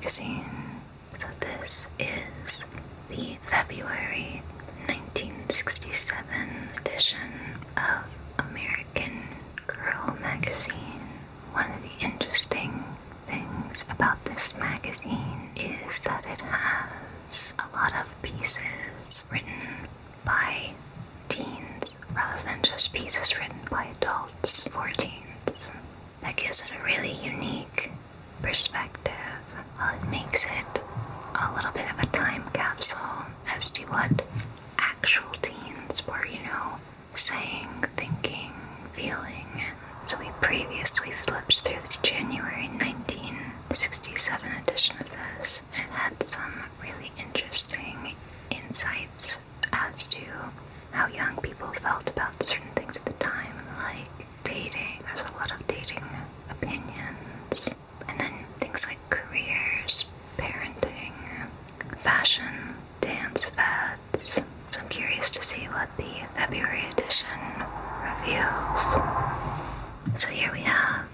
magazine. So this is the February 1967 edition of American Girl magazine. One of the interesting things about this magazine is that it has a lot of pieces written by teens rather than just pieces written by adults for teens. That gives it a really unique perspective. Well, it makes it a little bit of a time capsule as to what actual teens were, saying, thinking, feeling. So we previously flipped through the January 1967 edition of this, and it had some really interesting insights as to how young people felt about certain things at the time, like dating. There's a lot of dating opinions, and then things like careers, parenting, fashion, dance fads. So I'm curious to see what the February edition reveals. So here we have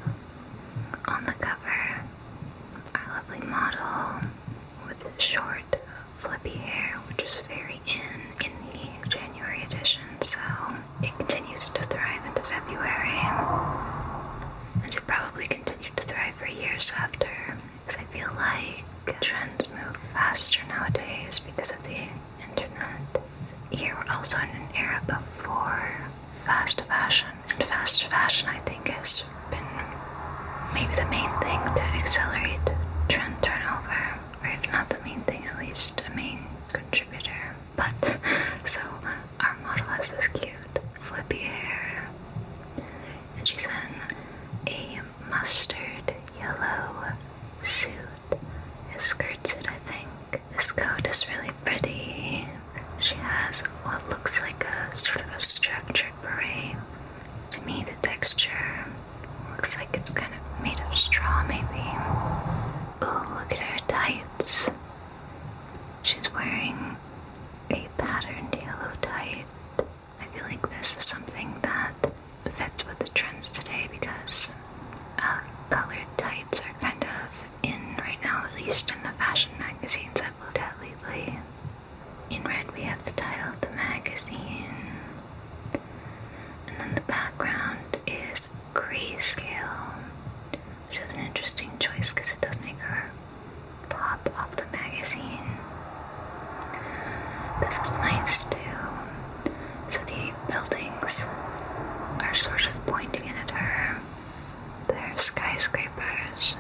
on the cover our lovely model with short, flippy hair, which is very in the January edition. So it continues to thrive into February, and it probably continued to thrive for years after, because I feel like trends move faster nowadays because of the internet. Here we're also in an era before fast fashion, and fast fashion I think has been maybe the main thing to accelerate trend turnover, or if not the main thing, at least a main contributor. But so our model has this cute flippy hair, and she's in a mustard yellow suit, a skirt suit I think. This coat is really pretty. She has what looks like a sort of a structured beret. To me, the texture looks like it's kind of made of straw, maybe. Ooh, look at her tights. She's wearing a patterned yellow tight. I feel like this is something that fits with the trends today, because colored tights are kind of in right now, at least in the fashion magazines I've looked at lately. In red we have the title of the magazine, and then the background is grayscale, which is an interesting choice because it does make her pop off the magazine. This is nice too. So the buildings are sort of pointing in at her. They're skyscrapers,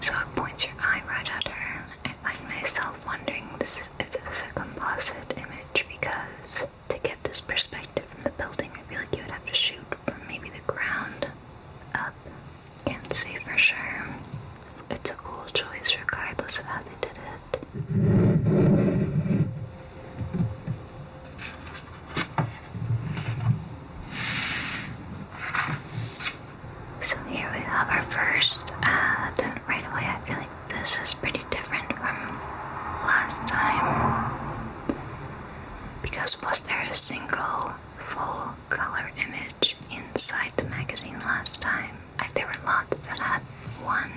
so it points your eye right at her. I find myself wondering if this is a composite image, because to get this perspective from the building, I feel like you would have to shoot from maybe the ground up. Can't say for sure. It's a cool choice regardless of how they did it. So here we have our first ad. Right away I feel like this is pretty different from last time, because was there a single full color image inside the magazine last time? There were lots that had one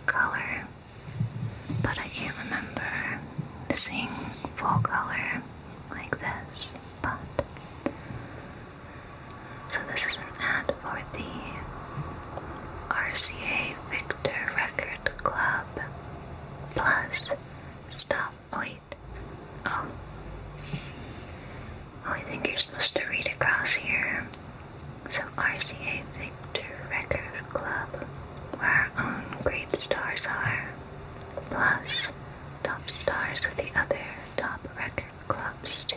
color, but I can't remember seeing full color like this. But so this is an ad for the RCA Victor Record Club plus stop. Oh wait. Oh, I think you're supposed to read across here. So RCA Victor Record Club, where our own great stars are, plus top stars of the other top record clubs too.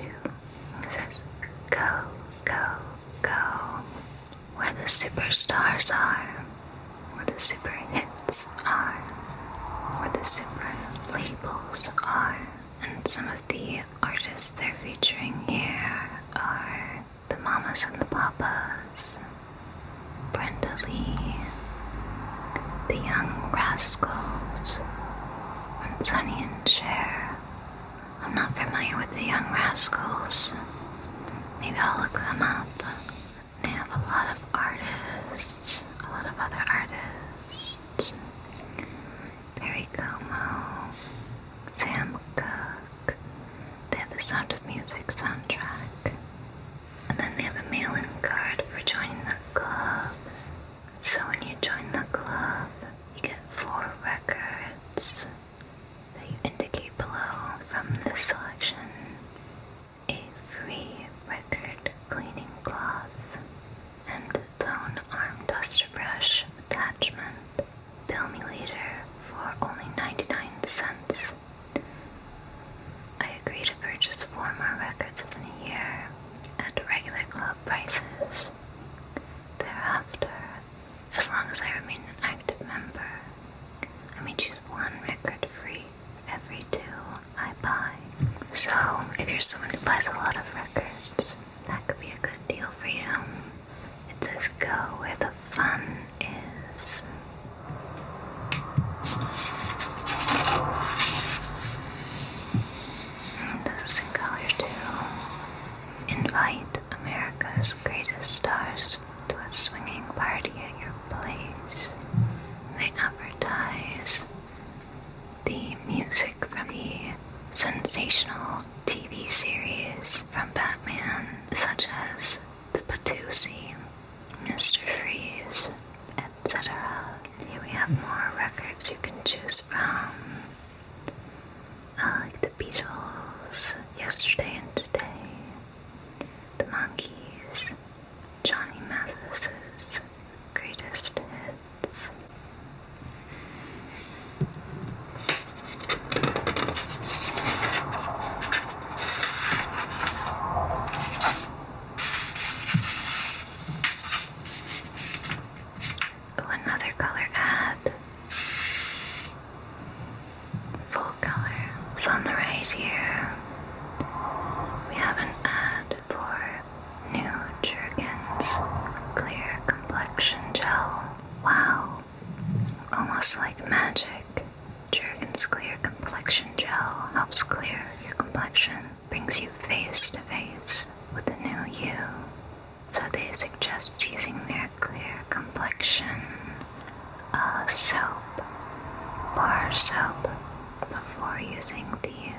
It says, go, go, go, where the superstars are, where the super hits are, where the super labels are. And some of the artists they're featuring here are the Mamas and the Papas, Brenda Lee, the Young Rascals, and Sonny and Cher. I'm not familiar with the Young Rascals. Maybe I'll look them up. They have a lot of artists, a lot of other artists. Perry Como, join the club, you get 4 records that you indicate below from this selection. A free record cleaning cloth and tone arm duster brush attachment. Bill me later for only 99 cents. I agree to purchase 4 more records within a year at regular club prices. Thereafter, as long as I remain an active member, I may choose 1 record free every 2 I buy. So, if you're someone who buys a lot of records, that could be a good deal for you. It says go where the fun is. This is in color too. Invite America's greatest stars to a swinging party at your place. They advertise the music from the sensational TV series from Batman, such as The Patoosie, Mr. Freeze, etc. Here we have more records you can choose from, like the Beatles, Yesterday and Today, the Monkees, Johnny Mathis's greatest hits. Another color ad. Full color. So on the right here, we have an ad for new Jergens clear complexion gel. Wow, almost like magic. Jergens clear complexion gel helps clear your complexion, brings you face to face with the new you. So they suggest using their clear complexion soap, bar soap, before using the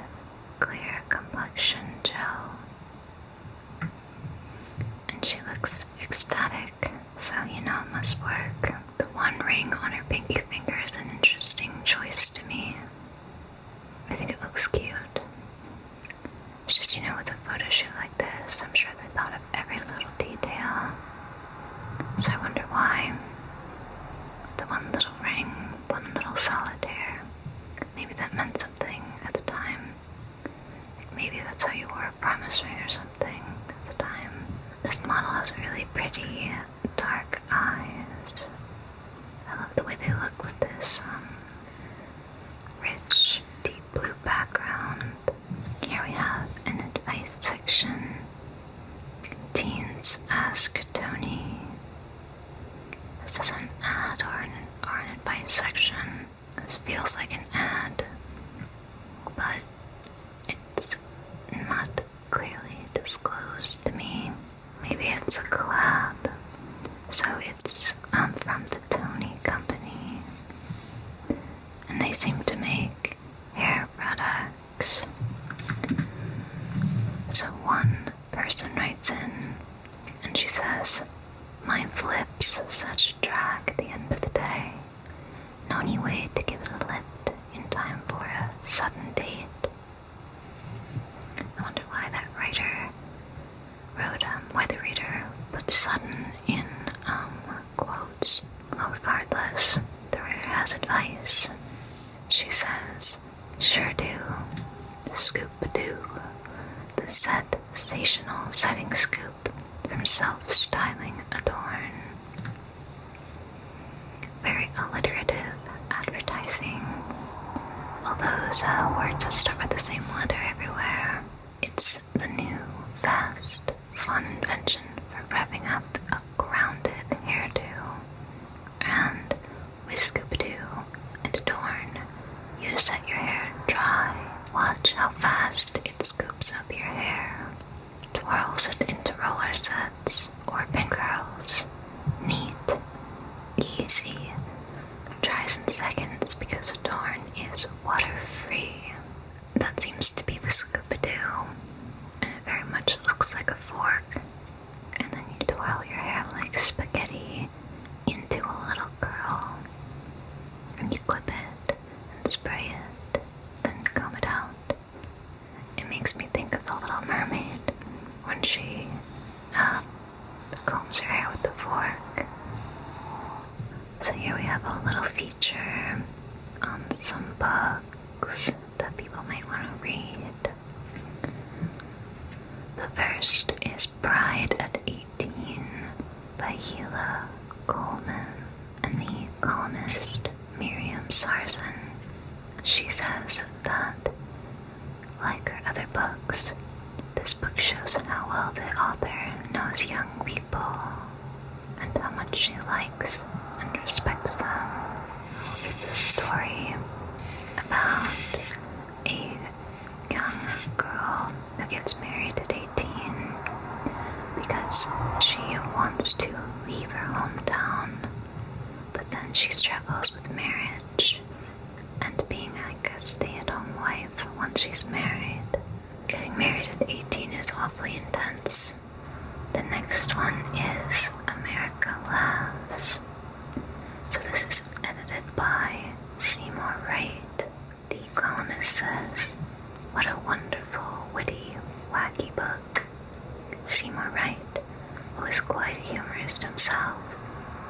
clear complexion gel. And she looks ecstatic, so you know it must work. The 1 ring on her pinky finger is an interesting choice to me. I think it looks cute. It's just, you know, with a photo shoot like this, I'm sure they thought of every little detail. So I wonder why the 1 little ring, 1 little solitaire, maybe that meant something at the time. Like maybe that's how you wore a promise ring or something at the time. This model has really pretty dark eyes. I love the way they look with this rich, deep blue background. Here we have an advice section. Teens Ask Tony. This is an ad or an advice section. This feels like an ad, but it's not clearly disclosed to me. Maybe it's a collab. So it's from the Tony Company, and they seem to make hair products. So 1 person writes in, and she says, "My flips such a drag at the end of the day. No any way to give it a lift in time for a sudden date." I wonder why that writer wrote, why the reader put sudden in quotes. Well, regardless, the writer has advice. She says, "Sure do. Scoop-a-doo. The sensational setting scoop from Self-Styling Adorn." Very alliterative advertising. All those words that start with the same letter everywhere. It's the new, fast, fun invention for revving up a grounded hairdo. And with Scoop-a-doo and Adorn, you just let your hair dry. Watch how fast it scoops up your hair, twirls it into roller sets or pin curls. Neat, easy, dries in seconds because Adorn is water-free. That seems to be the Scoop-a-doo, and it very much looks like a fork. And then you twirl your hair like spaghetti into a little curl. here we have a little feature on some books that people might want to read. The first is Bride at 18 by Gila Coleman, and the columnist Miriam Sarson. She says that, like her other books, this book shows how well the author knows young people and how much she likes and respects them. It's a story about a young girl who gets married at 18 because she wants to leave her hometown, but then she struggles with marriage and being like a stay-at-home wife once she's married. Getting married at 18 is awfully intense. The next one is America Laughs. So this is edited by Seymour Wright. The columnist says, "What a wonderful, witty, wacky book." Seymour Wright, who is quite a humorist himself,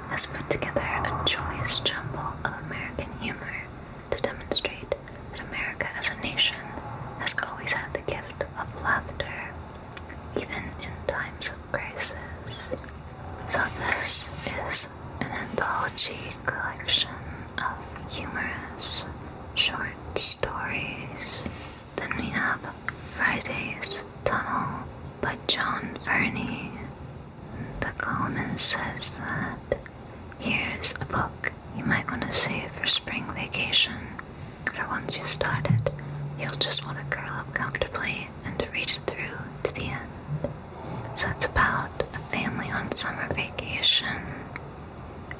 has put together a joyous jumble of American humor to demonstrate that America as a nation has always had the gift of laughter, even in times of crisis. So this is an anthology collection of humorous short stories. Then we have Friday's Tunnel by John Verney. The columnist says that here's a book you might want to save for spring vacation, for once you start it, you'll just want to curl up comfortably and read it through to the end. So it's about a family on summer vacation,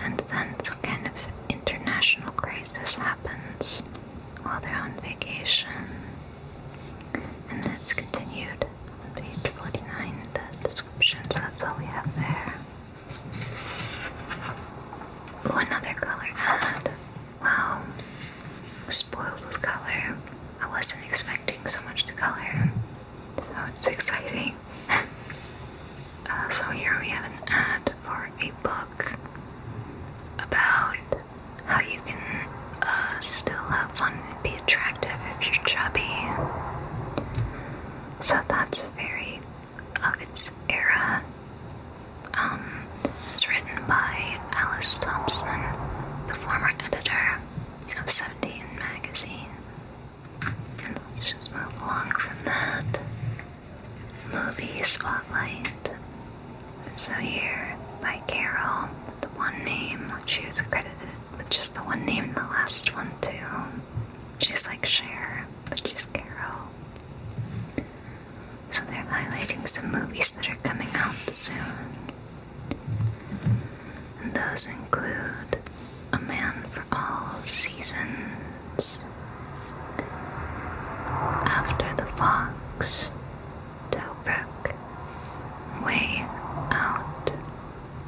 and then some kind of international crisis happens while they're on vacation. And then it's continued on page 49, the description, so that's all we have there. Oh, another color ad. Wow. Spoiled with color. I wasn't expecting so much to color, so it's exciting. So here we have an ad for a book about how you can still have fun and be attractive if you're chubby. So that's very of its era. It's written by Alice Thompson, the former editor of 17 magazine. And let's just move along from that. Movie Spotlight. So here, by Carol, the one name, she was credited with just the one name, the last one too. She's like Cher, but she's Carol. So they're highlighting some movies that are coming out soon. And those include A Man for All Seasons, After the Fox, Tobruk, Way Out,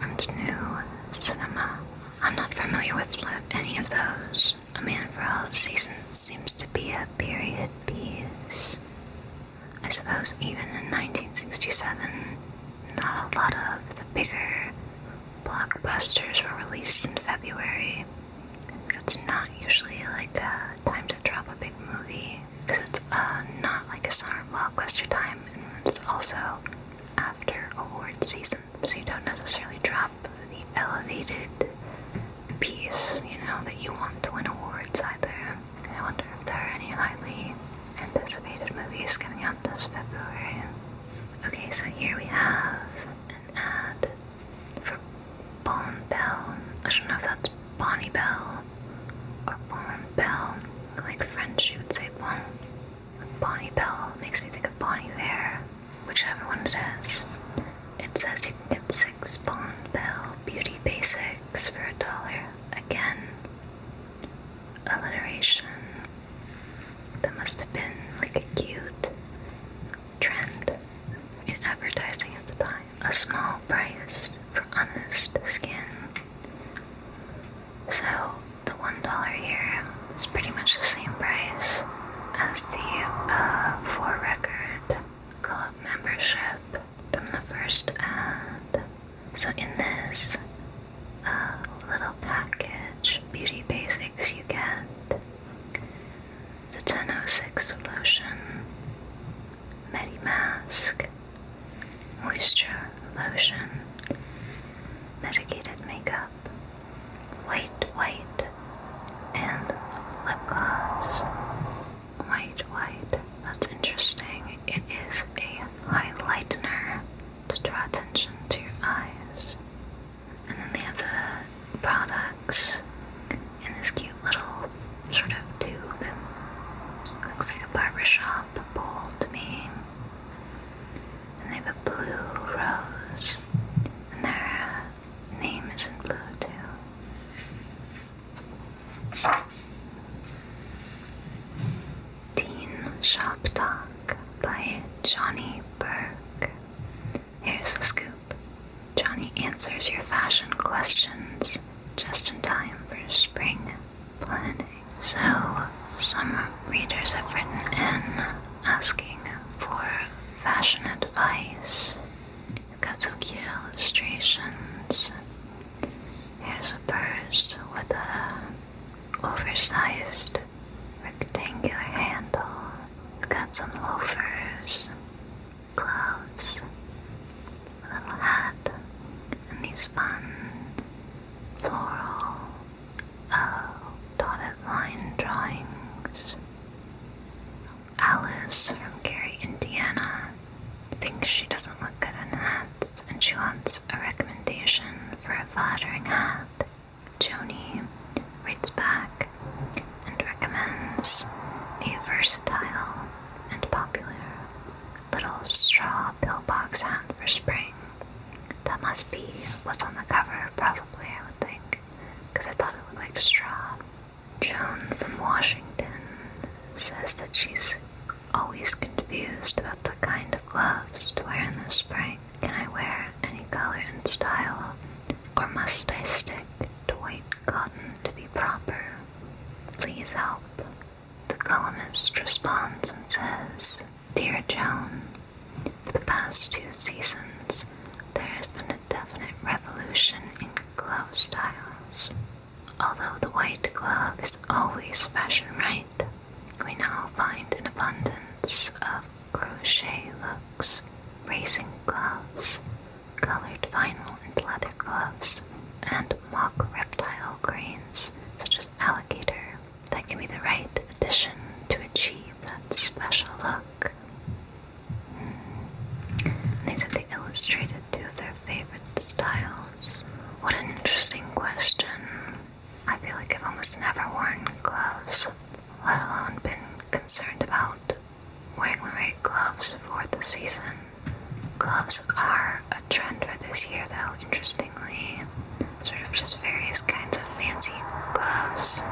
and New Cinema. I'm not familiar with any of those. A Man for All Seasons seems to be a period piece. I suppose even in 1967, not a lot of the bigger blockbusters were released in February. It's not usually like a time to drop a big movie, because it's not like a summer blockbuster time, and it's also after award season, so you don't necessarily drop the elevated piece, that you want to win awards either. I wonder if there are any highly anticipated movies coming out this February. Okay, so here we have an ad for Bon Bell. I don't know if that's Bonnie Bell or Bon Bell. Like French, you would say Bon. Bonnie Bell makes me think of Bonnie Vare, whichever one it is. It says you can get 6 Bon Bell beauty basics for $1. Again, alliteration. That must have been like a cute trend in advertising at the time. A small price for honest skin. So the $1 here is pretty much the same price as the 4-record club membership from the first ad. So in this little packet, beauty basics you get the 1006 lotion, Mask, moisture lotion, medicated makeup, white, and lip gloss. White, that's interesting. It is a highlightener to draw attention to your eyes. And then they have the products in this cute little sort of tube. Looks like a barbershop bowl to me. And they have a blue rose. And their name is in blue too. Teen Shop Talk by Johnny Burke. Here's the scoop. Johnny answers your fashion questions just in time for spring planning. So, some readers have written in asking for fashion advice. We've got some cute illustrations. Here's a purse with a oversized rectangular handle. We've got some loafers, gloves, a little hat, and these fun floral dotted line drawings. Alice from Gary, Indiana thinks she doesn't look good in hats and she wants a recommendation for a flattering hat. Joni writes back and recommends a versatile and popular little straw pillbox hat for spring. That must be what's on the cover, probably, I would think, because I thought it looked like straw. Joan from Washington says that she's always confused about the kind of gloves to wear in the spring. Can I wear any color and style, or must I stick to white cotton to be proper? Please help. The columnist responds and says, Dear Joan, for the past 2 seasons, there has been a definite revolution in glove styles. Although the white glove is always fashion right, we now find an abundance of crochet looks, racing gloves, colored vinyl and leather gloves, and mock reptile grains such as alligator that can be the right addition to achieve that special look. They said they illustrated 2 of their favorite styles. What an interesting question. I feel like I've almost never worn gloves, let alone been concerned about wearing the right gloves for the season. Gloves are a trend for this year, though, interestingly. Sort of just various kinds of fancy gloves.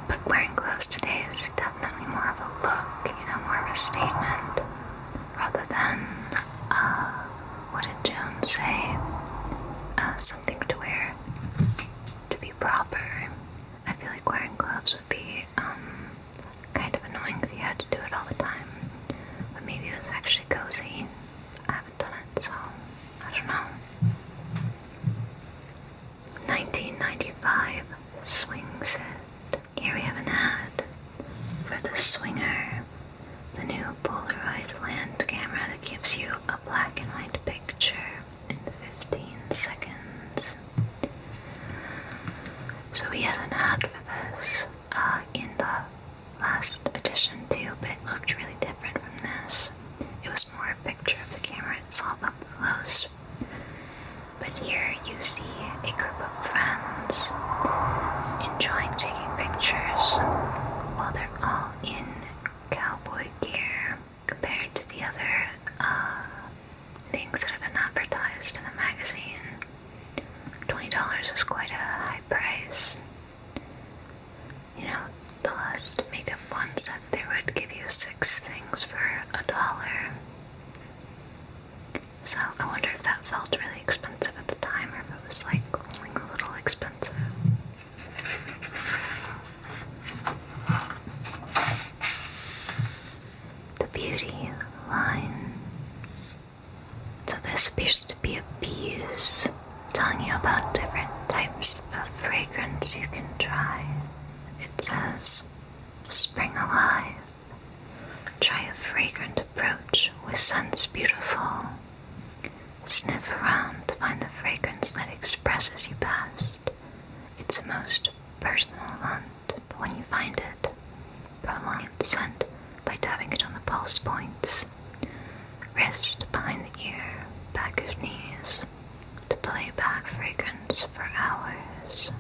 But wearing gloves today is definitely more of a look, more of a statement, rather than, what did Joan say? Something to wear to be proper. I feel like wearing gloves would be, kind of annoying if you had to do it all the time. But maybe it was actually cozy. I haven't done it, so I don't know. 1995 swing set. Here we have an ad for the Swinger, the new Polaroid land camera that gives you a black and white picture in 15 seconds. So we had an ad for this in the last edition too, but it looked really different from this. It was more a picture of the camera itself up close. But here you see a group of friends enjoying taking pictures while they're all in cowboy gear compared to the other things that have been advertised in the magazine. $20 is quite a high price. The last makeup one set they would give you 6 things for $1. So I wonder if that felt really expensive at the time, or if it was like only a little expensive. The beauty line. So this appears to be a piece telling you about different types of fragrance It's a most personal hunt, but when you find it, prolong its scent by tapping it on the pulse points, wrist behind the ear, back of knees, to play back fragrance for hours.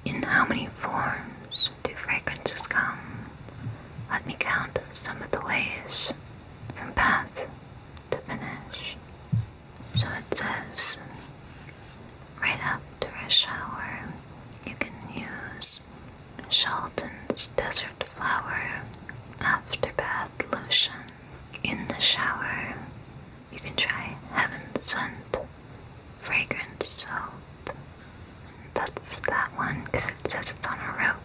In how many forms do fragrances come? Let me count some of the ways, from path to finish. So it says, right after a shower, you can use Shelton's Desert Flower After Bath Lotion. In the shower, you can try Heaven Scent Fragrance Soap. That's that one because it says it's on a rope.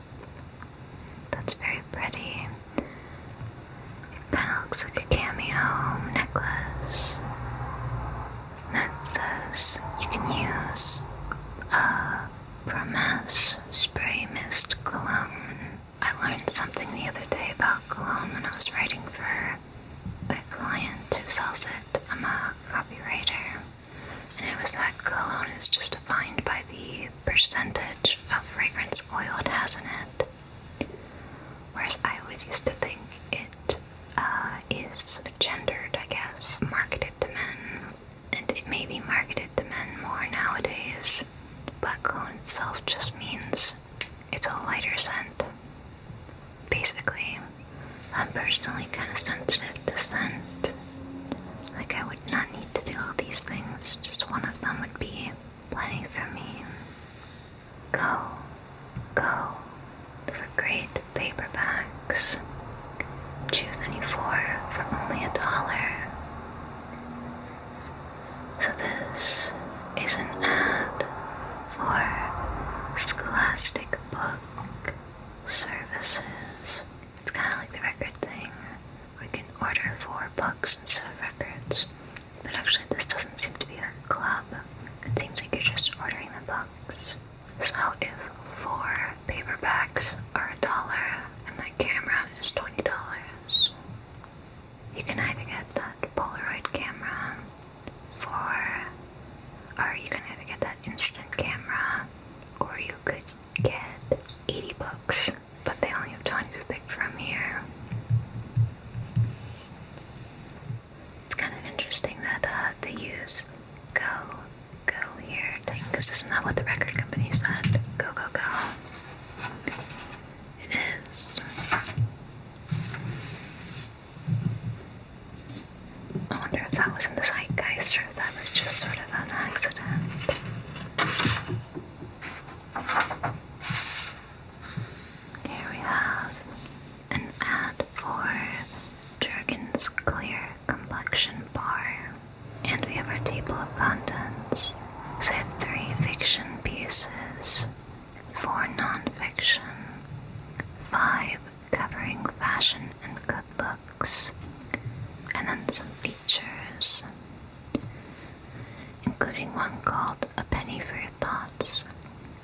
That's very pretty. It kind of looks like a cameo necklace. Then it says you can use a Promesse Spray Mist Cologne. I learned something the other day about cologne when I was writing for a client who sells it. I'm a copywriter. And it was that cologne is just defined by the percentage of fragrance oil it has in it. Whereas I always used to think it is gendered, I guess, marketed to men. And it may be marketed to men more nowadays, but cologne itself just means it's a lighter scent. Basically, I'm personally kind of sensitive to scent. Like, I would not need to do all these things, just one of them would be plenty for me. Go for great paperbacks. Choose any four for only $1. So this is an ad for Scholastic Book Services. It's kind of like the record thing. We can order 4 books instead of records. But actually this doesn't seem to be a club. It seems like you're just ordering the books. So if 4 paperbacks are $1 and that camera is $20, you can either get that Polaroid camera or you can either get that instant camera, or you could get 80 books, but they only have 20 to pick from here. It's kind of interesting that they use go here thing, because isn't that what the record company said? Go. It is. I wonder if that was in the zeitgeist or if that was just sort of an accident. Here we have an ad for Jergens Clear Complexion Bar. And we have our table of contents. So I have 3 fiction pieces, 4 non-fiction, 5 covering fashion and good looks, and then some features, including one called A Penny for Your Thoughts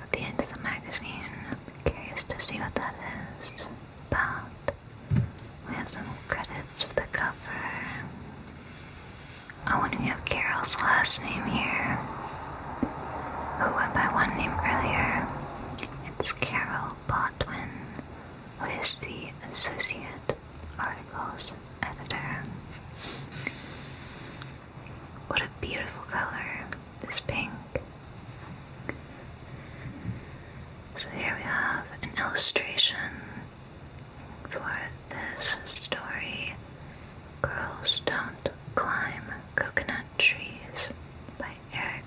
at the end of the magazine. I'm curious to see what that is about. We have some credits for the cover. Oh, and we have Carol's last name here, who went by one name earlier. It's Carol Botwin, who is the Associate Articles Editor. What a beautiful color, this pink. So here we have an illustration for this story, Girls Don't Climb Coconut Trees by Eric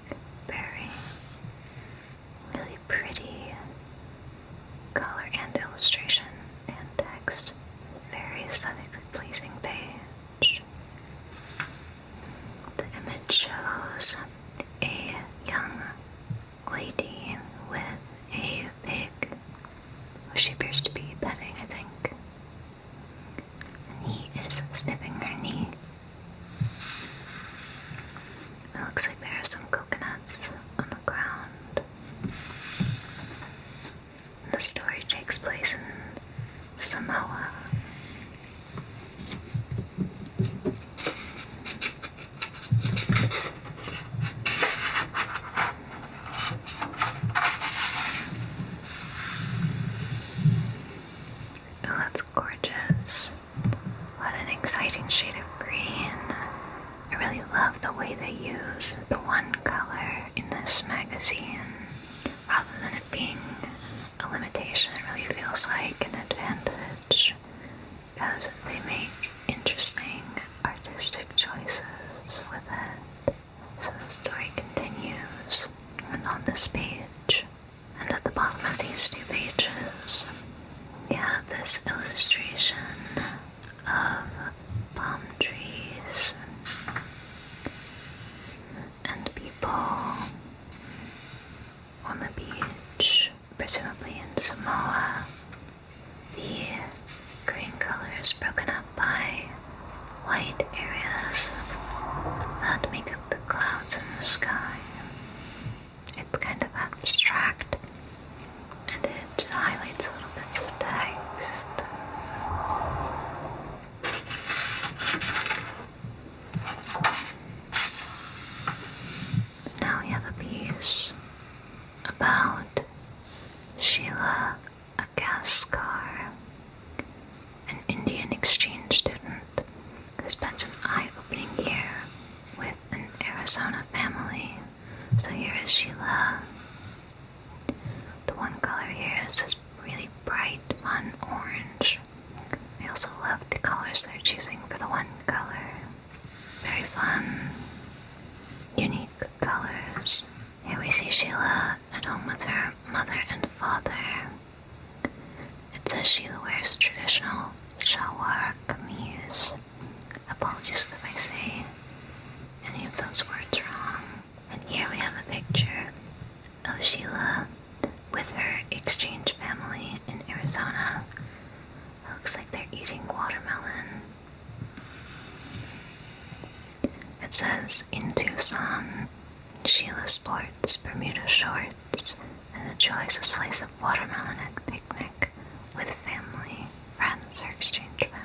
Berry. Really pretty color and illustration and text. Very aesthetically pleasing page. The image shows a young lady with a pig, who she appears to be petting, I think. And he is sniffing her knee. It looks like there are some coconuts on the ground. The story takes place in Samoa. feels like an advantage because they make interesting artistic choices with it. So the story continues, and on this page, and at the bottom of these two pages, we have this illustration of palm trees and people on the beach, presumably in Samoa. The green color is broken up by white areas that make up the clouds in the sky. It's kind of abstract, and it highlights little bits of text. Now we have a piece about Sheila, a.m.s.r, an Indian exchange student who spent an eye-opening year with an Arizona family. So here is Sheila. The one color here is this really bright, fun orange. I also love the colors they're choosing for the one color. Very fun, unique colors. Here we see Sheila at home with her mother and father. It says Sheila wears traditional shalwar kameez. Apologies if I say any of those words wrong. And here we have a picture of Sheila with her exchange family in Arizona. It looks like they're eating watermelon. It says, in Tucson, Sheila sports Bermuda shorts and enjoys a slice of watermelon at picnic with family, friends, or exchange family.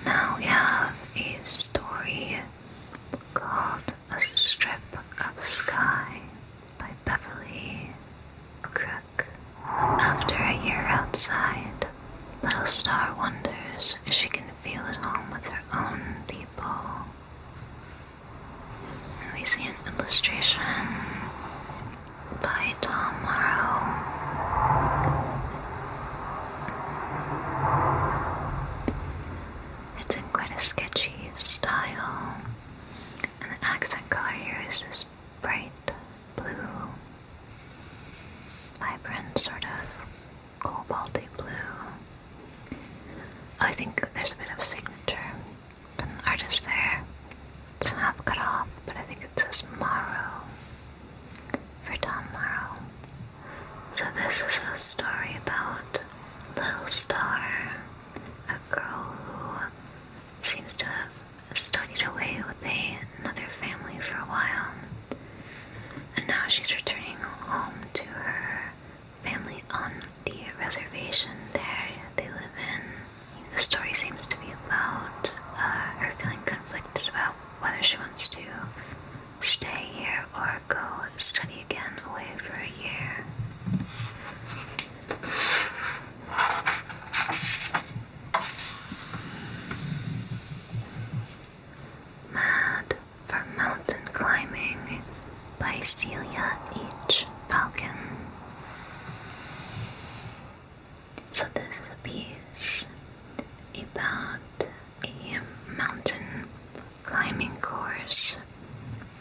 Now we have a story called A Strip of Sky by Beverly Crook. After a year outside, little star wonders if she can feel at home with her own people. And we see an illustration by Tom Morrow. It's in quite a sketchy style, and the accent color here is this bright blue, vibrant sort of cobalty blue. I think there's a bit of a signature from the artist there. It's half cut off, but I think it says Morrow for Tom Morrow. So this is a story about Little Star, a girl who seems to have studied away with another family for a while, and now she's returning home to her family on the reservation there they live in. The story seems to be about her feeling conflicted about whether she wants to stay here or go study again away for a year. Mad for Mountain Climbing by Celia H. Falcon. So this is a piece about a mountain climbing course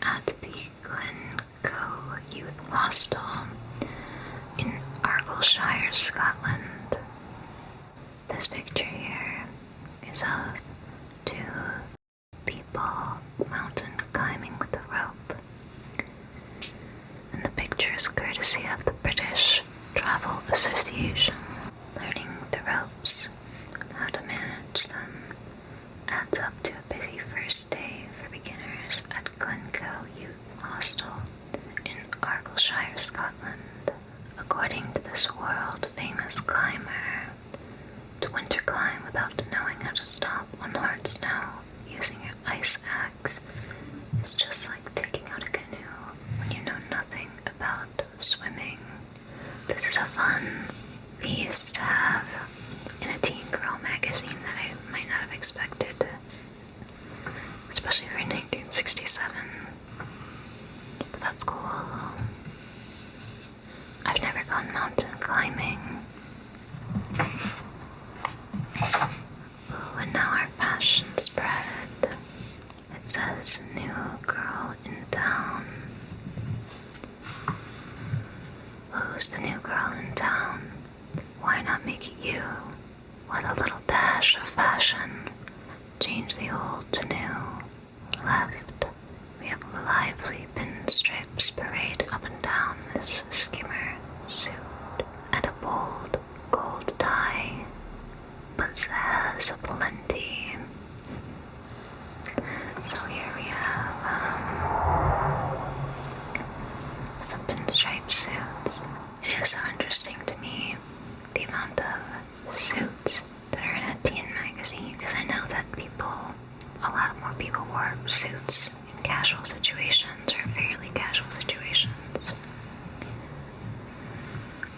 at the Glencoe Youth Hostel in Argyllshire, Scotland. This picture here is of two people mountain climbing with a rope. And the picture is courtesy of the British Travel Association. Learning the ropes, how to manage them, adds up to a busy first day for beginners at Glencoe Youth Hostel in Argyllshire, Scotland. According to this world-famous climber, to winter climb without knowing how to stop on hard snow using your ice axe is just like taking out a canoe when you know nothing about swimming. This is a fun piece new girl in town? Who's the new girl in town? Why not make it you? With a little dash of fashion, change the old to new. Left, we have lively pinstripes parade up and down this skimmer suit, and a bold gold tie, but there's plenty. So here we have some pinstripe suits. It is so interesting to me, the amount of suits that are in a teen magazine, because I know that a lot more people wore suits in casual situations or fairly casual situations.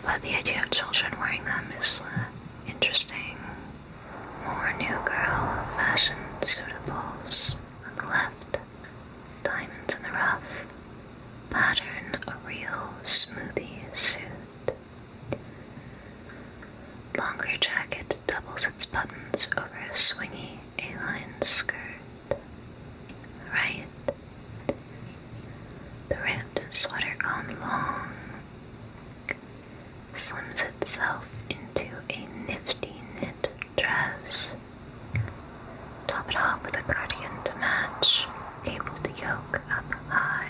But the idea of children wearing them is interesting. More new girl fashion suitables. On the left, diamonds in the rough. Pattern a real smoothie suit. Longer jacket doubles its buttons over a swingy A-line skirt. Right, the ribbed sweater gone long slims itself into a nifty knit dress. Top it off with a cardigan to match, able to yoke up high.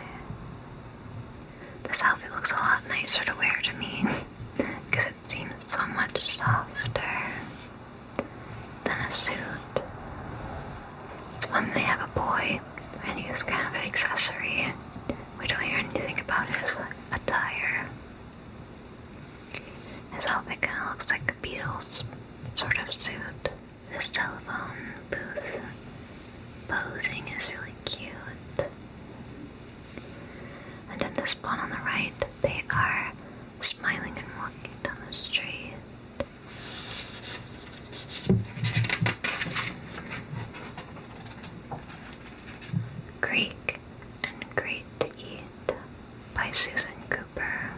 This outfit looks a lot nicer to wear to me, because it seems so much softer than a suit. It's when they have a boy, and he's kind of an accessory. We don't hear anything about his attire. His outfit kind of looks like a Beatles sort of suit. This telephone booth posing is really cute. And in this one on the right, they are smiling and walking down the street. Greek and Great to Eat by Susan Cooper.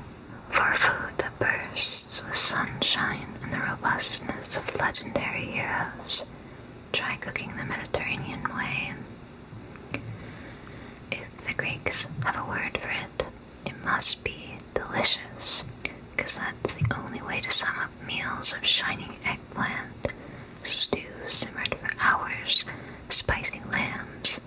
For food that bursts with sunshine and the robustness of legendary heroes, try cooking the Mediterranean way. If the Greeks have a word for it, it must be delicious, because that's the only way to sum up meals of shining eggplant, stew simmered for hours, spicy lambs,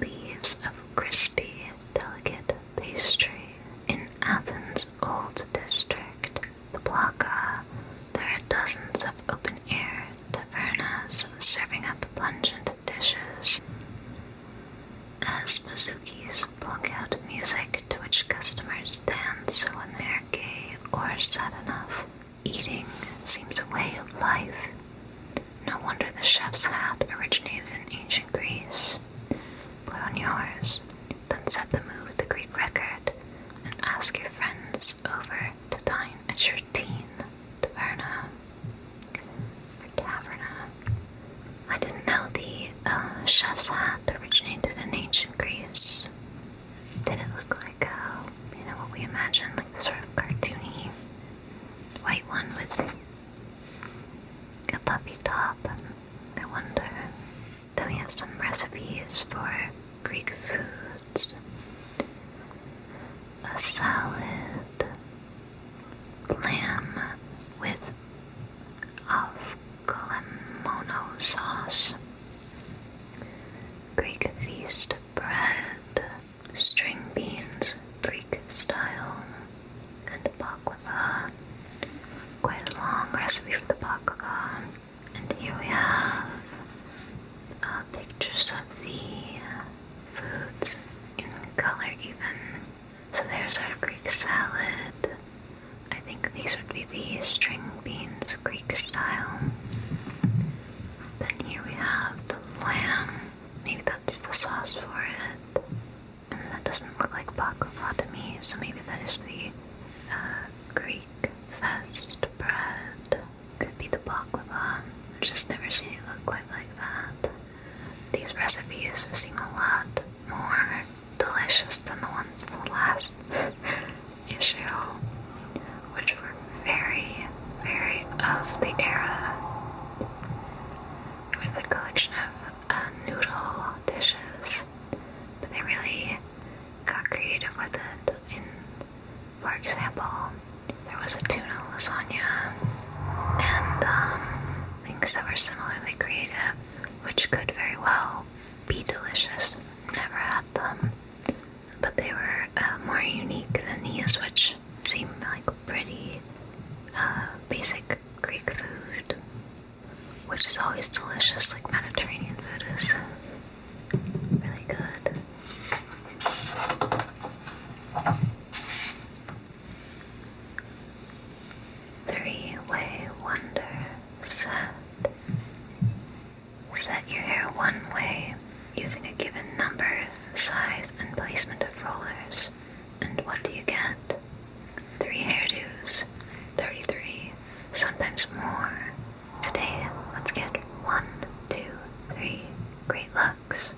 leaves of crispy, delicate pastry. In Athens' old district, the Plaka, there are dozens of open-air tavernas serving up pungent dishes. As bazookies plunk out music to which customers dance when they are gay or sad enough, eating seems a way of life. No wonder the chef's hat originated in ancient Greece. Put on yours, then set the mood with the Greek record, and ask your friends over to dine at your teen taverna. Or taverna. I didn't know the chef's hat originated in ancient Greece. Did it look like, what we imagine, like the sort of cartoony white one with a puffy top? I wonder. Then we have some recipes for Greek foods. A salad, lamb with avgolemono sauce, Greek feast bread, string beans, Greek style, and baklava. Quite a long recipe for the baklava. And here we have pictures of the foods in color even. So there's our Greek salad. I think these would be the string beans, Greek style. Then here we have the lamb. Maybe that's the sauce for it. And that doesn't look like baklava to me, so maybe that is the Greek fest bread. Could be the baklava. I've just never seen it look quite like that. These recipes seem a lot more delicious than the ones in the last issue, which were very, very of the era. It was a collection of noodle dishes, but they really with it. For example, there was a tuna lasagna and things that were similarly creative, which could very well be delicious. Never had them, but they were more unique than these, which seem like pretty basic Greek food, which is always delicious. Like Mediterranean food is really good. Three-way wonder set. Set your hair one way using a given number, size, and placement of rollers. And what do you get? 3 hairdos, 33, sometimes more. Today, let's get 1, 2, 3 great looks,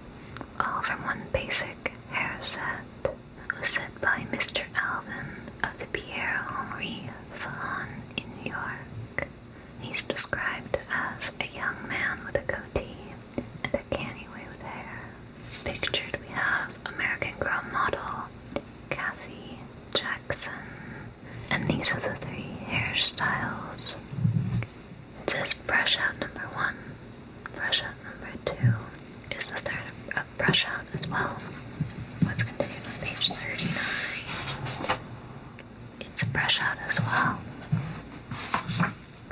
all from one basic hair set. That was set by Mr. Alvin of the Pierre Henri Salon in New York. He's described as a young man with a goatee and a canny way with hair. Pictured we have American Girl model Kathy Jackson. And these are the 3 hairstyles. It says brush out number 1, brush out number 2 is the third of brush out as well. Let's continue on page 39. It's a brush out as well.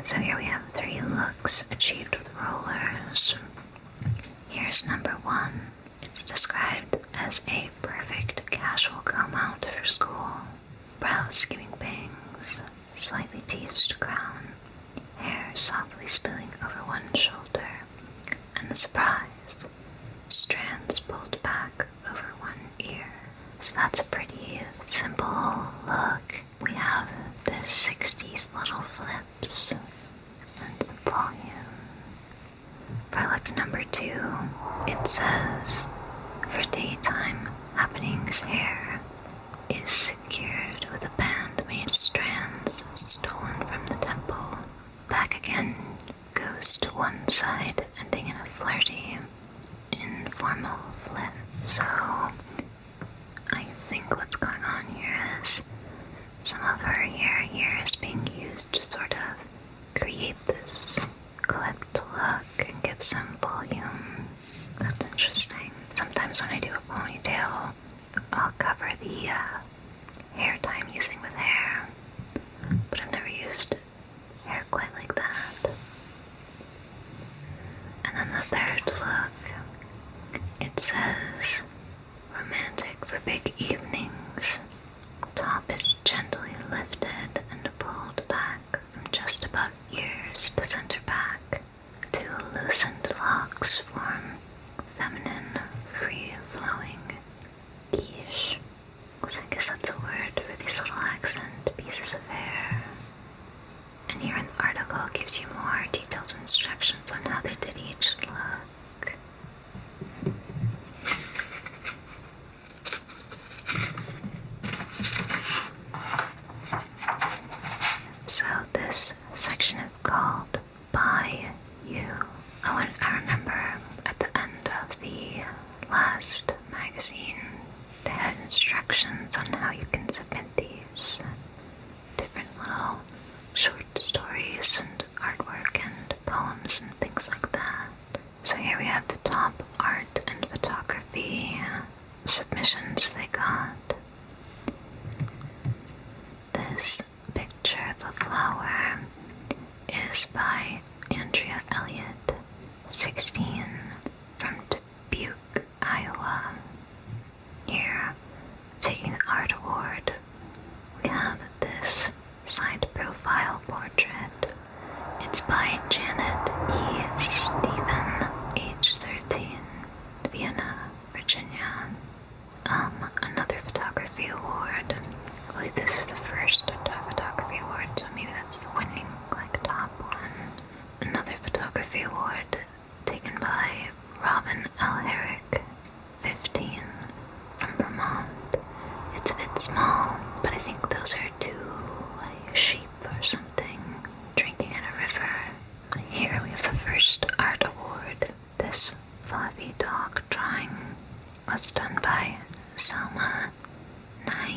So here we have 3 looks achieved with rollers. Here's number 1. It's described as a perfect casual comb out for school. Brows giving bangs, slightly teased crown, hair softly spilling over one shoulder, and the surprise, strands pulled back over one ear. So that's a pretty simple look. We have the 60s little flips and the volume. For look number 2, it says, for daytime happenings hair is secured with a band made of strands stolen from the temple. Back again goes to one side, ending in a flirty, informal flip. So I think what's going on here is some of her hair here is being used to sort of create this clipped look and give some volume. That's interesting. Sometimes when I do a ponytail, I'll cover the hair tie I'm using with hair, but I've never used hair quite like that. And then the third look, it says, romantic for big evenings. Top is gently lifted and pulled back from just above ears to center back. 2 loosened locks form feminine, free-flowing quiche. So I guess that's a word for these little accent pieces of hair. And here in the article it gives you more detailed instructions on how they did each look. So this section is called By You. I remember at the end of the last magazine, they had instructions on how you can submit these different little short stories and artwork and poems and things like that. So here we have the top art and photography submissions they got. This picture of a flower is by Andrea Elliott, 16, from Dubuque, Iowa. Here, taking the art award, we have this side profile portrait. It's by Janet E. Stephen, age 13, Vienna, Virginia. Another photography award. I believe this is the first photography award, so maybe that's the winning, top one. Another photography award taken by Robin L. Herrick, 15, from Vermont. It's a bit small, but I think those are 2 sheep or something drinking in a river. Here we have the first art award. This fluffy dog drawing was done by Selma 9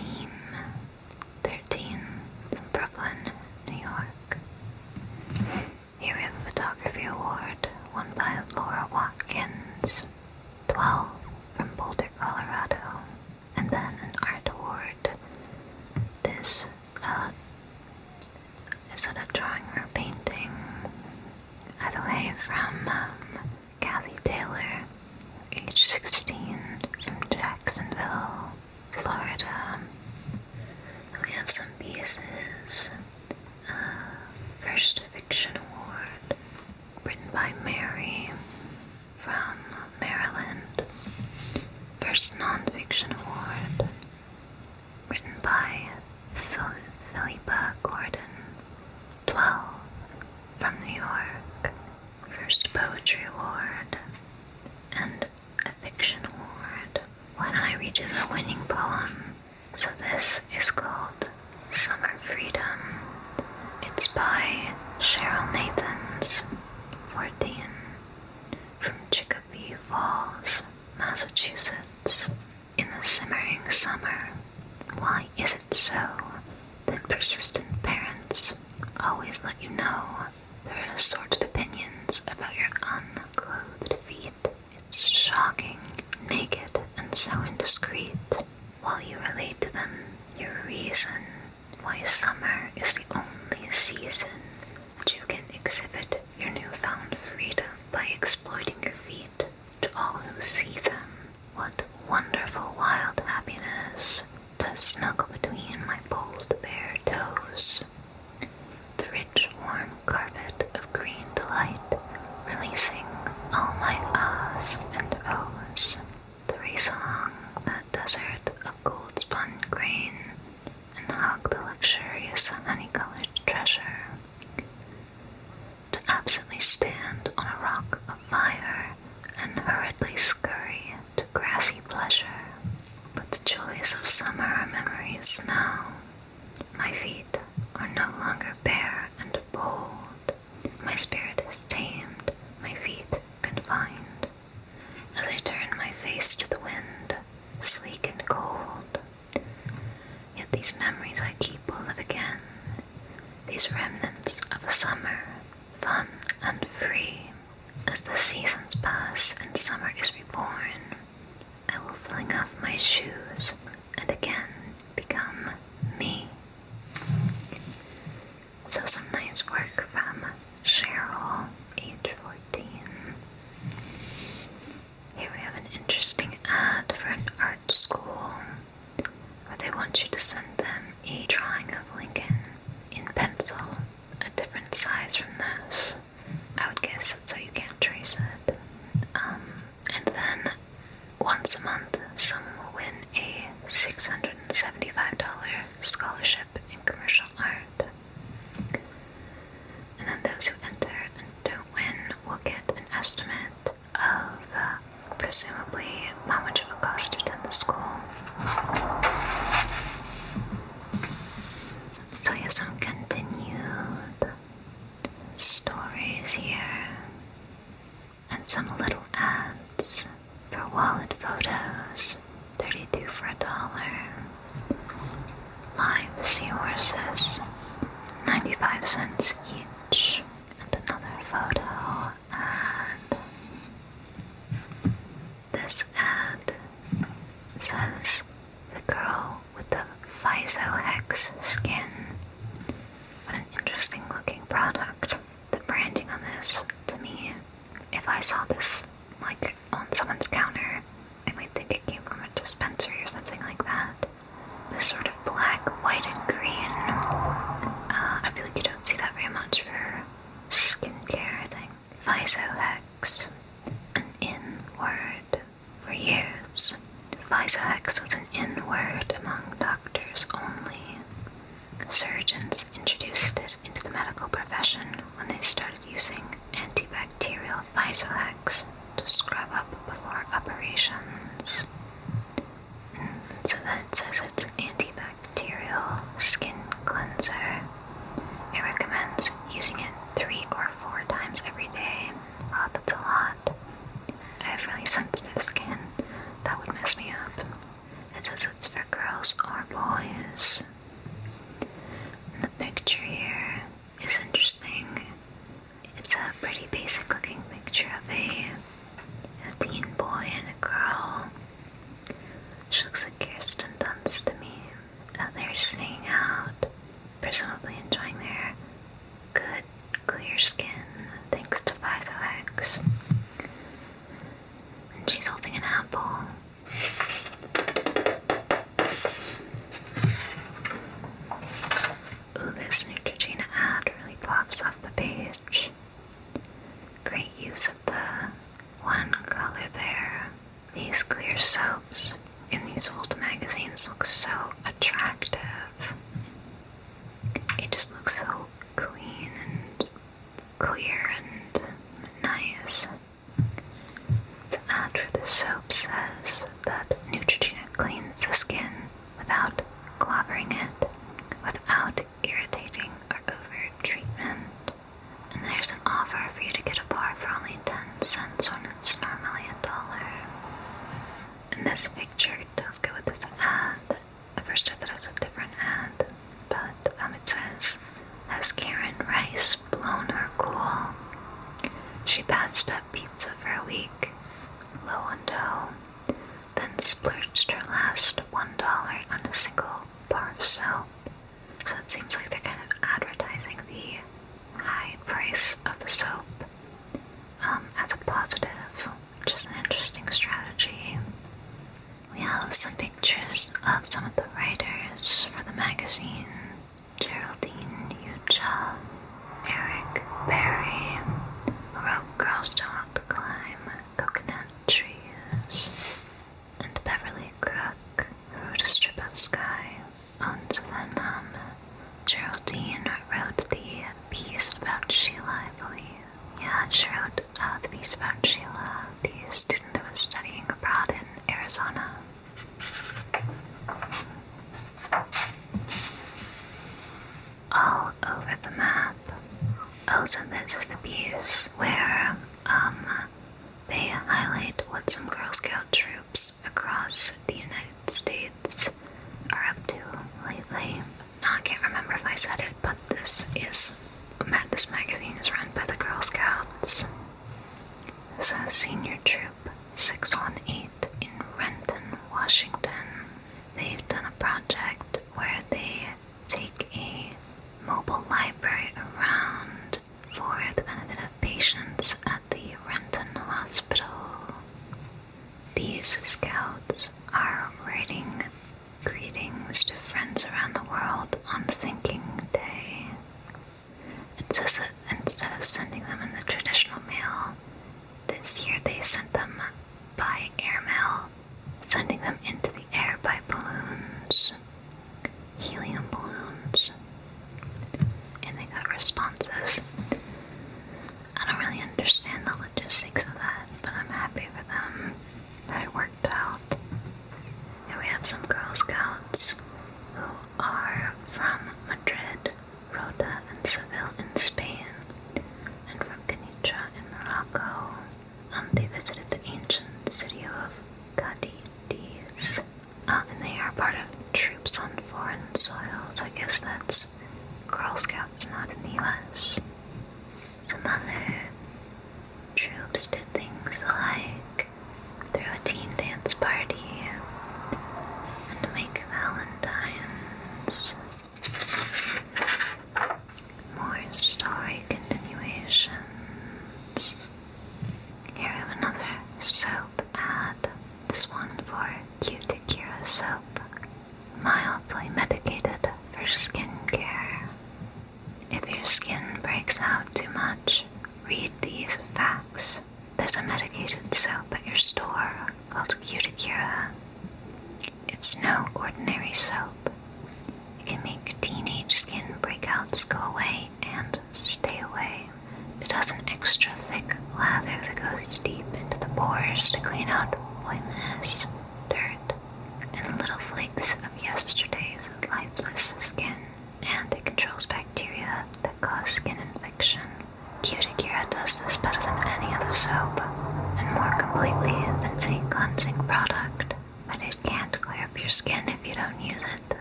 the winning poem. So this is called Summer Freedom. It's by Cheryl Nathans, 14, from Chicopee Falls, Massachusetts. In the simmering summer, why is it so that persistent parents always let you know there are assorted opinions about your unclothed feet? It's shocking, naked, and so indiscreet, while you relate to them your reason why summer is the only season that you can exhibit your newfound freedom by exploiting your feet to all who see them. What wonderful wild happiness to snuggle between my bold bare toes. The rich warm carpet of green delight, releasing all my ahs and ohs. To race along that desert of gold spun grain and hug the luxurious honey-colored treasure. To absently stand on a rock of fire and hurriedly scurry to grassy pleasure. But the joys of summer are memories now. My feet are no longer bare and bold. My spirit is tamed, my feet confined. As I turn my face to the wind, sleek and cold. Yet these memories I keep will live again. These remnants of a summer, fun and free. As the seasons pass and summer is reborn, I will fling off my shoes and again become me. So some nice work from Cheryl, age 14. Here we have an interesting ad for an art school where they want you to send them a drawing of Lincoln in pencil, a different size from this. I would guess it's so you can't trace it. And then once a month, someone will win a $675 scholarship in commercial art. And then those who enter and don't win will get an estimate of presumably how much it would cost to attend the school. So I have some continued stories here and some little ads for wallet photos, 32 for $1. Live seahorses, 95 cents each. And another photo ad. This ad says the girl with the Physo-Hex skin. What an interesting looking product. The branding on this, to me, if I saw this like on someone's counter, I might think it came from a dispensary or something like that. This sort of black, white, and green. I feel like you don't see that very much for skincare, I think. Physo-Hex, an in word. For years, Physo-Hex was an in word among doctors only. Surgeons introduced it into the medical profession when they started using antibacterial Physo-Hex to scrub up before operations. So then it says it's an antibacterial skin cleanser. It recommends using it 3 or 4 times every day. Oh, that's a lot. I have really sensitive skin. That would mess me up. It says it's for girls or boys. And the picture here is interesting. It's a pretty basic looking picture of a teen boy and a girl. She looks like Kirsten Dunst to me. They're sitting out, presumably enjoying their good, clear skin thanks to Physo-Hex. And she's holding an apple. Ooh, this Neutrogena ad really pops off the page. Great use of the one color there. These clear soaps in these old magazines without clobbering it, without irritating or over-treatment. And there's an offer for you to get a bar for only 10 cents when it's normally $1. And this picture does go with this ad. At first I thought it was a different ad, but it says, "Has Karen Rice blown her cool? She passed up pizza for a week, low on dough, then splurged her last $1 on a single bar of soap." So it seems like they're kind of advertising the high price of the soap as a positive, which is an interesting strategy. We have some pictures of some of the writers for the magazine: Geraldine Yucha, Eric Berry, who wrote Girls Don't Want to Climb Coconut Trees, and Beverly Crook, who wrote A Strip of Sky. And so then Geraldine wrote the piece about Sheila, I believe. Yeah, she wrote the piece about Sheila, the student who was studying abroad in Arizona. All over the map. Oh, so this is the piece where they highlight what some Girl Scout troops across the United States are up to lately. Now, I can't remember if I said it, but this magazine is run by the Girl Scouts. So Senior Troop 618 in Renton, Washington. They've done a project where they take a mobile library around for the benefit of patients at the Renton Hospital. These scouts are writing greetings to friends around the world on Thinking Day. It says that instead of sending them in the traditional mail, this year they sent them by airmail, sending them into the air by balloons, helium balloons, and they got responses. I don't really understand the logistics of that, but I'm happy for them that it worked out. Here we have some Girl Scouts who are from Madrid, Rota, and Seville in Spain, and from Kenitra in Morocco. They visited the ancient city of Cadiz, and they are part of troops on foreign soil, so I guess that's Girl Scouts not in the US. Some other troops did things like throw a teen dance party and make valentines. More story continuations. Here we have another soap ad. This one for Cuticura soap. Mildly medicated for skincare. If your skin breaks out too much, read these facts. There's a medicated soap at your store called Cuticura. It's no ordinary soap. It can make teenage skin breakouts go away and stay away. It has an extra thick lather that goes deep into the pores to clean out oiliness, dirt, and little flakes of yesterday's lifeless skin. And it controls bacteria that cause skin infection. Cuticura does this better than any other soap, and more completely than any cleansing product. But it can't clear up your skin if you don't use it.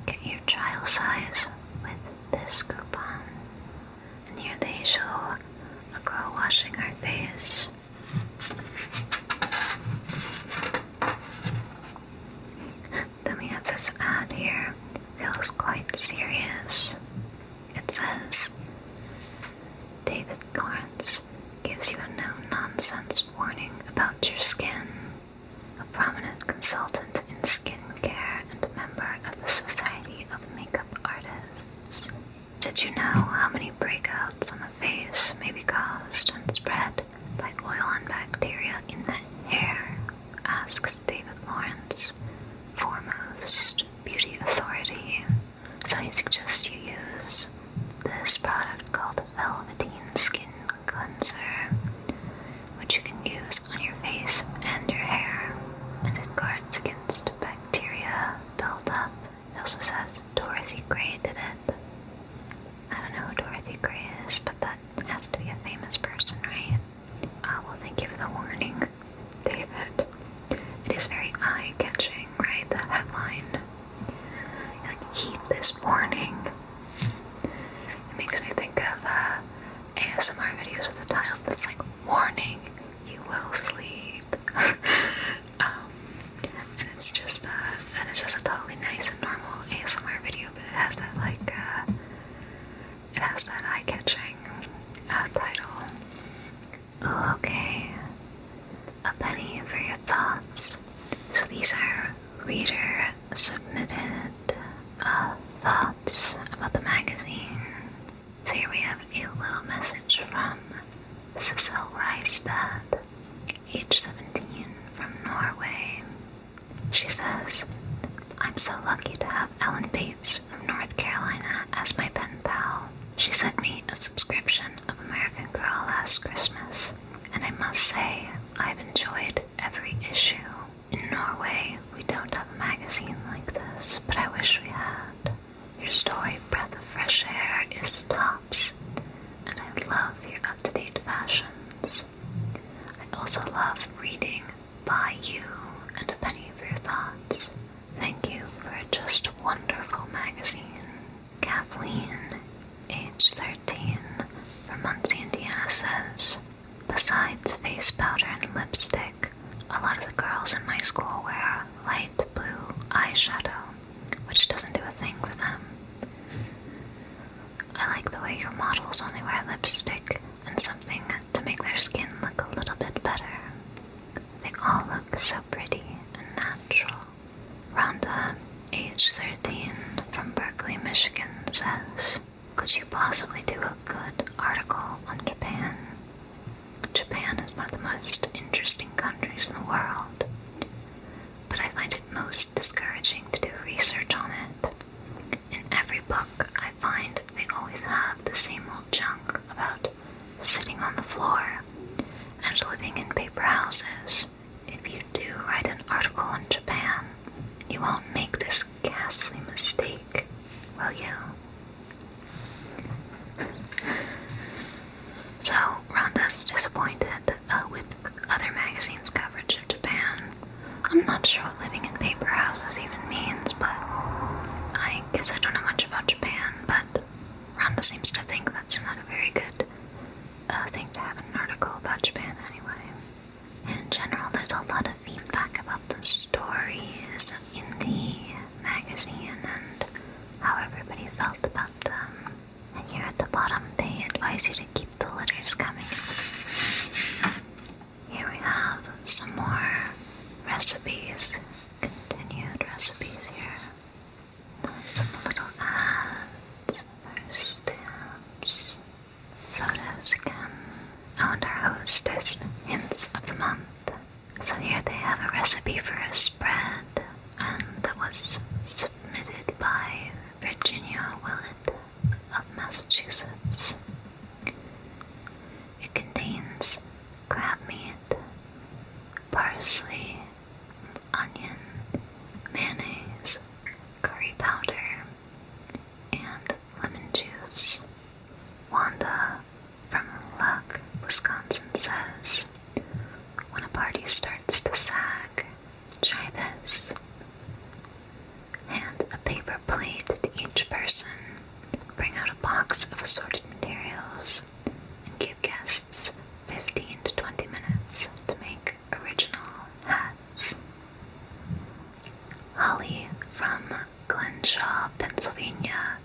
Get your trial size with this coupon. And here they show a girl washing her face. Then we have this ad here. Feels quite serious. It says, David Lawrence gives you a no-nonsense warning about your skin. A prominent consultant in skincare and member of the Society of Makeup Artists. Did you know how many breakouts on the face may be caused and spread by oil and bacteria in the hair? Asks David Lawrence, foremost beauty authority. So he suggests you use this product called Velveteen Skin Cleanser, which you can use on your face and your hair, and it guards against bacteria headline. Like, heat this warning. It makes me think of ASMR videos with a title that's like, warning, you will sleep. And it's just a totally nice and normal ASMR video, but it has that eye-catching title. Ooh, okay. A penny for your thoughts. So these are reader-submitted thoughts about the magazine. So here we have a little message from Cecil Reistad, age 17, from Norway. She says, I'm so lucky to have Ellen Bates from North Carolina as my pen pal. She sent me a subscription of American Girl last Christmas, and I must say, I've enjoyed every issue. In Norway, we don't have a magazine like this, but I wish we had. Your story, Breath of Fresh Air, is tops, and I love your up-to-date fashions. I also love reading By You and A Penny for Your Thoughts. Thank you for a just wonderful magazine. Kathleen, age 13, from Muncie, Indiana, says, besides face powder and lipstick, a lot of the girls in my school wear light blue eyeshadow, which doesn't do a thing for them. I like the way your models only wear lipstick and something to make their skin look a little bit better. They all look so pretty and natural. Rhonda, age 13, from Berkeley, Michigan, says, could you possibly do a good article on Japan? Japan is one of the most interesting countries in the world, but I find it most discouraging to do research on it. In every book I find they always have the same old junk about sitting on the floor and living in paper houses. If you do write an article on Japan, you won't make this ghastly mistake, will you? So, Rhonda's disappointed with other magazines' coverage of Japan. I'm not sure what living in paper houses even means, but I guess I don't know much about Japan, but Rhonda seems to think that's not a very good thing to have in an article about Japan anyway. In general, there's a lot of feedback about the stories in the magazine and how everybody felt about them. And here at the bottom, they advise you to keep the letters coming. Here we have some more recipes, continued recipes here. Some little ads, there's stamps, photos again. Oh, and our host is Hints of the Month. So here they have a recipe for a spread, and that was submitted by Virginia Willett of Massachusetts. It contains crab meat, parsley, onion, mayonnaise, curry powder, and lemon juice. Wanda from Luck, Wisconsin says, when a party starts to sag, try this. Hand a paper plate to each person. Bring out a box of assorted materials and give guests 15 to 20 minutes to make original hats. Holly from Glenshaw, Pennsylvania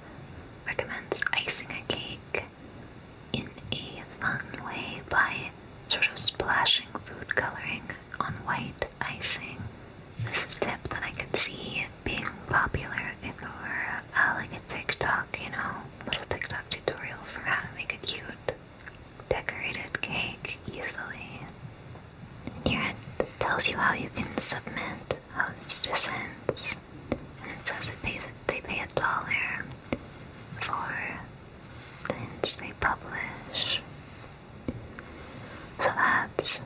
recommends icing a cake in a fun way by sort of splashing food coloring on white icing. This is a tip that I could see being popular if it were like a TikTok, little TikTok tutorial for how to make a cute decorated cake easily. Here it tells you how you can submit hostess hints, and it says they pay $1 for the hints they publish. So that's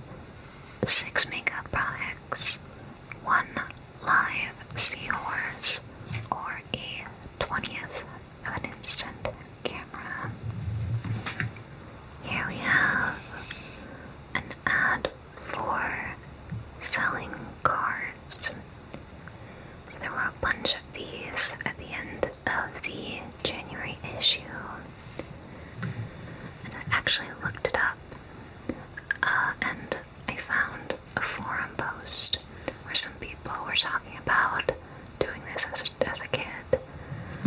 bunch of these at the end of the January issue, and I actually looked it up, and I found a forum post where some people were talking about doing this as a kid.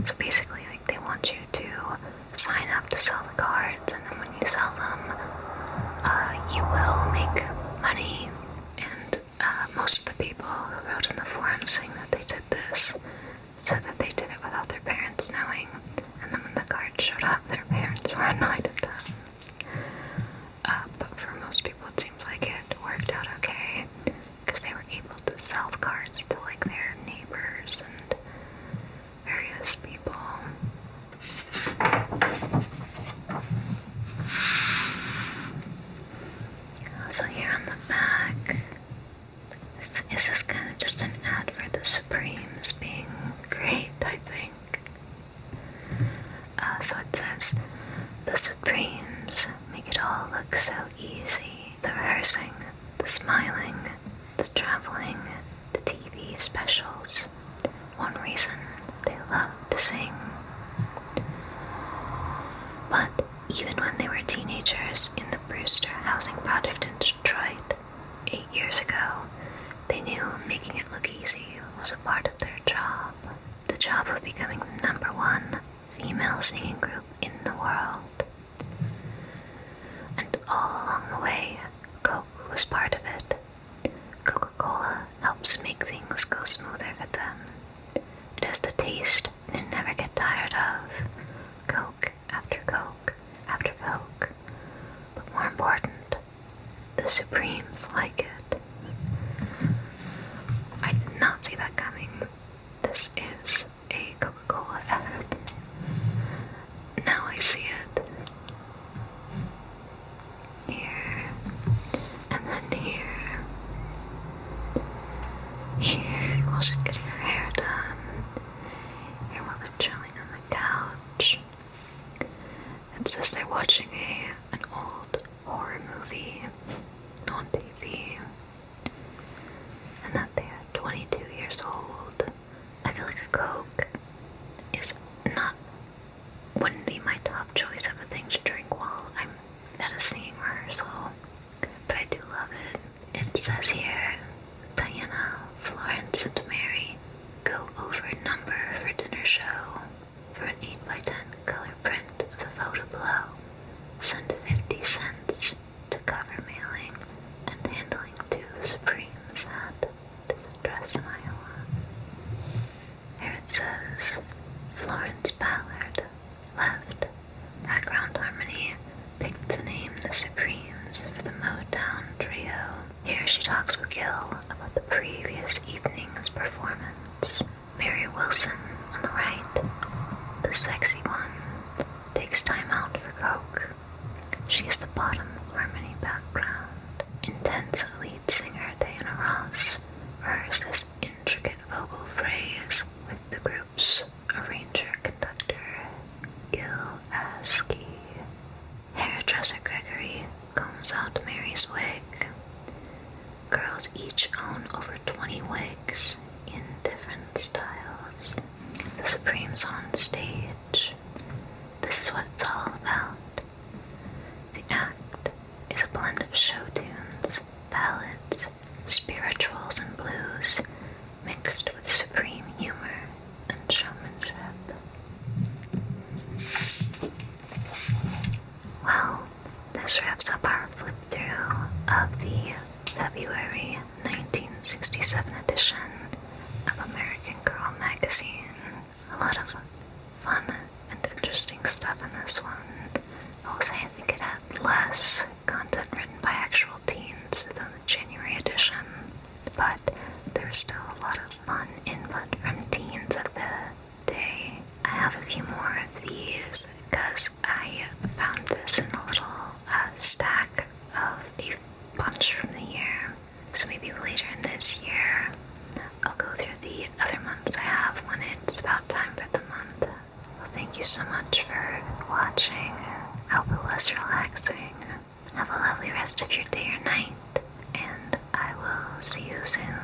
So basically, like, they want you to sign up to sell the cards, and then when you sell them, you will make money. And most of the people who wrote in the forum saying that they did this said that they did it without their parents knowing, and then when the cards showed up, their parents were annoyed at them. But for most people, it seems like it worked out okay, because they were able to sell cards to, like, their neighbors and various people. So here on the back, this is kind of just an ad for the Supremes being great, I think. So it says, "The Supremes make it all look so easy. The rehearsing, the smiling, the traveling, the TV specials. One reason they love to sing." But even when they were teenagers in the Brewster housing project in Detroit 8 years ago, they knew making it look easy was a part of their job. The job of becoming the #1 female singing group in the world. And all along the way, Coke was part of it. Coca-Cola helps make things go smoother for them. It has the taste they never get tired of. Coke after Coke after Coke. But more important, the Supremes like it. I did not see that coming. This is a Coca-Cola ad. Now I see it. Here. And then here. Here, while she's getting her hair done. Here while they're chilling on the couch. It says they're watching an old horror movie on TV. And that they are 22 years old. I feel like a Coke wouldn't be my top choice of a thing to drink while I'm at a singing rehearsal, but I do love it. It says here, "Diana, Florence, and Mary go over number for dinner show. For an 8x10 color print of the photo below, send 50 cents to cover mailing and handling to the Supremes at this address in Iowa." Here it says, "Florence Ballard left. Background harmony picked the name The Supremes for the Motown trio." Here she talks with Gil about the previous evening's performance. Mary Wilson on the right, the sexy one, takes time out for Coke. She is the bottom harmony background. Intense lead singer Diana Ross rehearses intricate vocal phrase with the group's arranger-conductor Gil Askey. Hairdresser Gregory combs out Mary's wig. Girls each own over 20 wigs in different styles. The Supremes on stage. This is what it's all about. The act is a blend of show tunes, ballads, spirituals, and blues, mixed with supreme humor and showmanship. Well, this wraps up our flip through of the February 1967 edition of American Girl magazine. A lot of fun and interesting stuff in this one. I will say I think it had less content written by actual teens than the January edition, but there was still a lot of fun input from teens of the day. I have a few more of these because I found this in a little stack of a bunch from the year. So maybe later in this year, I'll go through the other months I have when it's about time for the month. Well, thank you so much for watching. I hope it was relaxing. Have a lovely rest of your day or night, and I will see you soon.